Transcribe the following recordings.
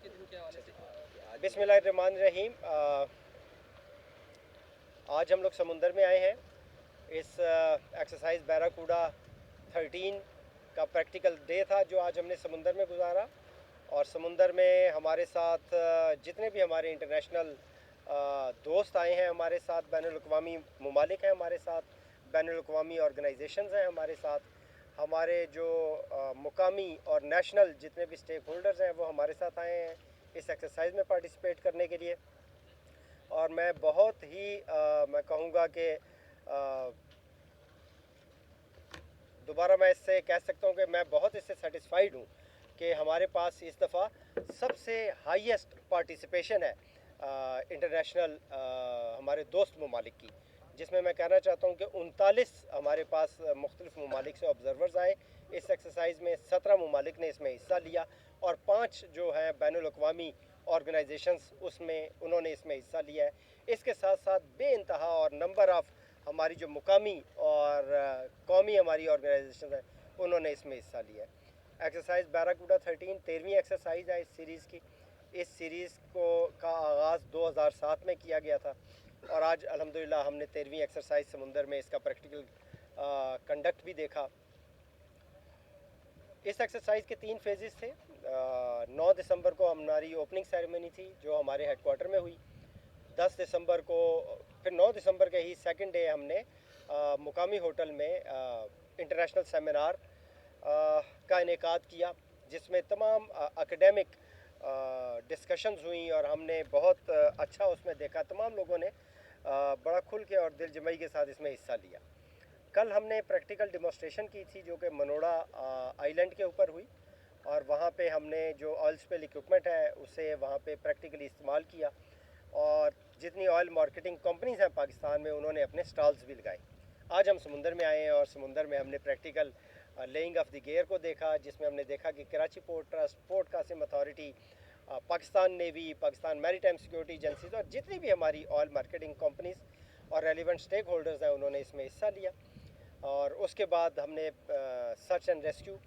के दिन के हवाले से? बिस्मिल्लाहिर्रहमानिर्रहीम। आज हम लोग समुंदर में आए हैं। इस एक्सरसाइज बैराकूडा 13 का प्रैक्टिकल डे था जो आज हमने समुंदर में गुजारा। और समुंदर में हमारे साथ जितने भी हमारे इंटरनेशनल दोस्त आए हैं, हमारे साथ बैनुल-अक़वामी ममालिक हैं, हमारे साथ बैनुल-अक़वामी ऑर्गेनाइजेशंस हैं, हमारे साथ हमारे जो मुकामी और नेशनल जितने भी स्टेक होल्डर्स हैं वो हमारे साथ आए हैं इस एक्सरसाइज में पार्टिसिपेट करने के लिए। और मैं बहुत ही मैं कहूँगा कि दोबारा मैं इससे कह सकता हूँ कि मैं बहुत इससे सेटिस्फाइड हूँ कि हमारे पास इस दफ़ा सबसे हाईएस्ट पार्टिसिपेशन है इंटरनेशनल हमारे दोस्त ममालिक की, जिसमें मैं कहना चाहता हूँ कि 39 हमारे पास मुख्तलिफ ममालिक से ऑब्ज़र्वर्स आए इस एक्सरसाइज में। 17 ममालिक ने इसमें हिस्सा लिया और 5 जो हैं बैनुल-अक़वामी ऑर्गेनाइजेशंस उसमें उन्होंने इसमें हिस्सा लिया है। इसके साथ साथ बेइंतहा और नंबर ऑफ़ हमारी जो मुकामी और कौमी हमारी ऑर्गेनाइजेशन है उन्होंने इसमें हिस्सा लिया है। एक्सरसाइज बैराकूडा 13 13वीं एक्सरसाइज है इस सीरीज़ की। इस सीरीज़ का आगाज़ 2007 में किया गया था और आज अल्हम्दुलिल्लाह हमने 13वीं एक्सरसाइज समुंदर में इसका प्रैक्टिकल कंडक्ट भी देखा। इस एक्सरसाइज के 3 फेजेस थे। 9 दिसंबर को हमारी ओपनिंग सेरेमनी थी जो हमारे हेडक्वार्टर में हुई। 10 दिसंबर को फिर 9 दिसंबर के ही सेकंड डे हमने मुकामी होटल में इंटरनेशनल सेमिनार का इनेकाद किया, जिसमें तमाम एकेडमिक डिस्कशंस हुई और हमने बहुत अच्छा उसमें देखा। तमाम लोगों ने बड़ा खुल के और दिल जमाई के साथ इसमें हिस्सा लिया। कल हमने प्रैक्टिकल डिमॉन्स्ट्रेशन की थी जो कि मनोड़ा आइलैंड के ऊपर हुई और वहाँ पे हमने जो ऑयल स्पिल इक्विपमेंट है उसे वहाँ पे प्रैक्टिकली इस्तेमाल किया और जितनी ऑयल मार्केटिंग कंपनीज़ हैं पाकिस्तान में उन्होंने अपने स्टॉल्स भी लगाए। आज हम समुंदर में आए हैं और समुंदर में हमने practical laying off the gear को देखा, जिसमें हमने देखा कि Karachi port trust, port Qasim authority, Pakistan navy, Pakistan maritime security agencies और जितनी भी हमारी ऑयल मार्केटिंग कंपनीज़ और रेलिवेंट स्टेक होल्डर्स हैं उन्होंने इसमें हिस्सा लिया। और उसके बाद हमने सर्च एंड रेस्क्यू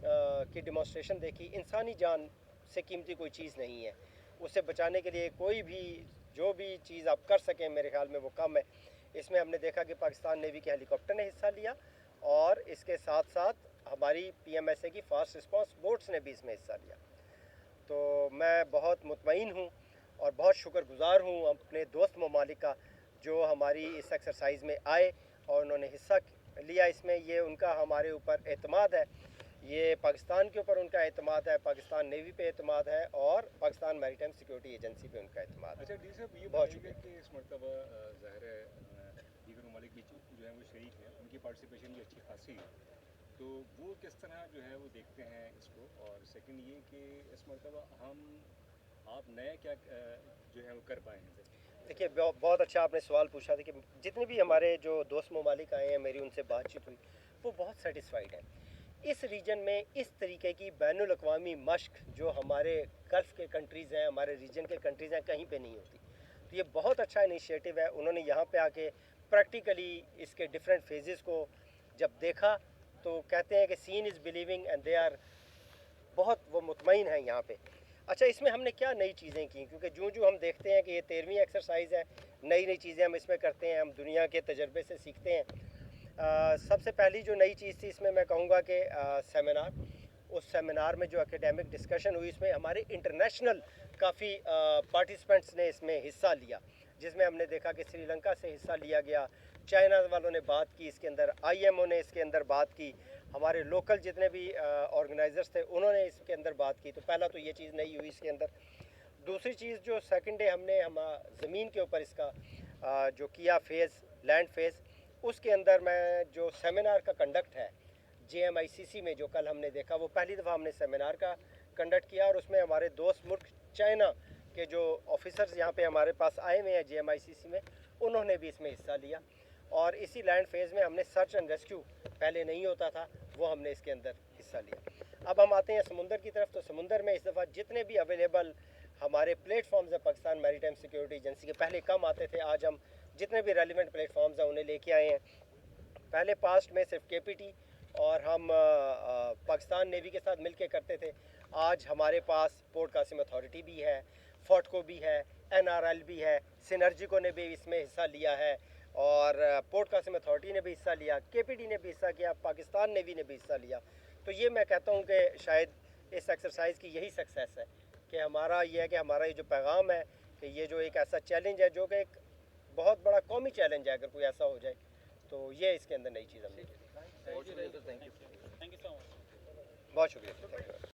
की डिमॉन्स्ट्रेशन देखी। इंसानी जान से कीमती कोई चीज़ नहीं है, उसे बचाने के लिए कोई भी जो भी चीज़ आप कर सकें मेरे ख्याल में वो कम है। इसमें हमने देखा कि पाकिस्तान नेवी के हेलीकॉप्टर ने हिस्सा लिया और इसके साथ साथ हमारी PMSA की फास्ट रिस्पांस बोट्स ने भी इसमें हिस्सा लिया। तो मैं बहुत मुतमईन हूँ और बहुत शुक्रगुज़ार हूँ अपने दोस्त ममालिक का जो हमारी इस एक्सरसाइज में आए और उन्होंने हिस्सा लिया इसमें। ये उनका हमारे ऊपर एतमाद है, ये पाकिस्तान के ऊपर उनका एतमाद है, पाकिस्तान नेवी पे एतमाद है और पाकिस्तान मैरीटाइम सिक्योरिटी एजेंसी पे उनका एतमाद है। अच्छा डी साहब, ये बहुत बताइए शुक्रिया कि इस मरतबा ज़ाहिर है दीगर ममालिक भी जो है वो शरीक हैं, उनकी पार्टिसिपेशन भी अच्छी खासी है, तो वो किस तरह जो है वो देखते हैं इसको। और सेकंड ये कि इस मरतबा आप नया क्या जो है वो कर पाए हैं। देखिए बहुत अच्छा आपने सवाल पूछा था कि जितने भी हमारे जो दोस्त ममालिक आए हैं मेरी उनसे बातचीत हुई वो बहुत सेटिस्फाइड है। इस रीजन में इस तरीके की बैनुल-अक़वामी मश्क जो हमारे गल्फ़ के कंट्रीज़ हैं, हमारे रीजन के कंट्रीज़ हैं, कहीं पे नहीं होती। तो ये बहुत अच्छा इनिशिएटिव है। उन्होंने यहाँ पे आके प्रैक्टिकली इसके डिफरेंट फेजेस को जब देखा तो कहते हैं कि seen is believing and they are बहुत वो मुतमईन हैं यहाँ पे। अच्छा, इसमें हमने क्या नई चीज़ें की, क्योंकि जो हम देखते हैं कि ये 13वीं एक्सरसाइज है, नई चीज़ें हम इसमें करते हैं, हम दुनिया के तजर्बे से सीखते हैं। सबसे पहली जो नई चीज़ थी इसमें मैं कहूँगा कि सेमिनार, उस सेमिनार में जो एकेडमिक डिस्कशन हुई इसमें हमारे इंटरनेशनल काफ़ी पार्टिसिपेंट्स ने इसमें हिस्सा लिया, जिसमें हमने देखा कि श्रीलंका से हिस्सा लिया गया, चाइना वालों ने बात की इसके अंदर, IMO ने इसके अंदर बात की, हमारे लोकल जितने भी ऑर्गेनाइजर्स थे उन्होंने इसके अंदर बात की। तो पहला तो ये चीज़ नई हुई इसके अंदर। दूसरी चीज़ जो सेकंड डे हमने ज़मीन के ऊपर इसका जो किया फेज़, लैंड फेज़, उसके अंदर मैं जो सेमिनार का कंडक्ट है JMICC में जो कल हमने देखा, वो पहली दफ़ा हमने सेमिनार का कंडक्ट किया और उसमें हमारे दोस्त मुल्क चाइना के जो ऑफिसर्स यहाँ पे हमारे पास आए हुए हैं JMICC में, उन्होंने भी इसमें हिस्सा लिया। और इसी लैंड फेज़ में हमने सर्च एंड रेस्क्यू, पहले नहीं होता था, वो हमने इसके अंदर हिस्सा लिया। अब हम आते हैं समुंदर की तरफ। तो समुंदर में इस दफ़ा जितने भी अवेलेबल हमारे प्लेटफॉर्म्स हैं पाकिस्तान मैरीटाइम सिक्योरिटी एजेंसी के, पहले कम आते थे, आज हम जितने भी रेलिवेंट प्लेटफॉर्म्स हैं उन्हें लेके आए हैं। पहले पास्ट में सिर्फ KPT और हम पाकिस्तान नेवी के साथ मिलके करते थे, آج ہمارے پاس پورٹ قاسم اتھارٹی بھی ہے, فوٹکو بھی ہے, NRL بھی ہے, سینرجیکو نے بھی اس میں حصہ لیا ہے, اور پورٹ قاسم اتھارٹی نے بھی حصہ لیا, KPD نے بھی حصہ کیا, پاکستان نیوی نے بھی حصہ لیا. تو یہ میں کہتا ہوں کہ شاید اس ایکسرسائز کی یہی سکسیس ہے کہ ہمارا یہ ہے کہ ہمارا یہ جو پیغام ہے کہ یہ جو ایک ایسا چیلنج ہے جو کہ ایک بہت بڑا قومی چیلنج ہے, اگر کوئی ایسا ہو جائے تو یہ اس کے اندر نئی چیز ہم نے کی. بہت شکریہ.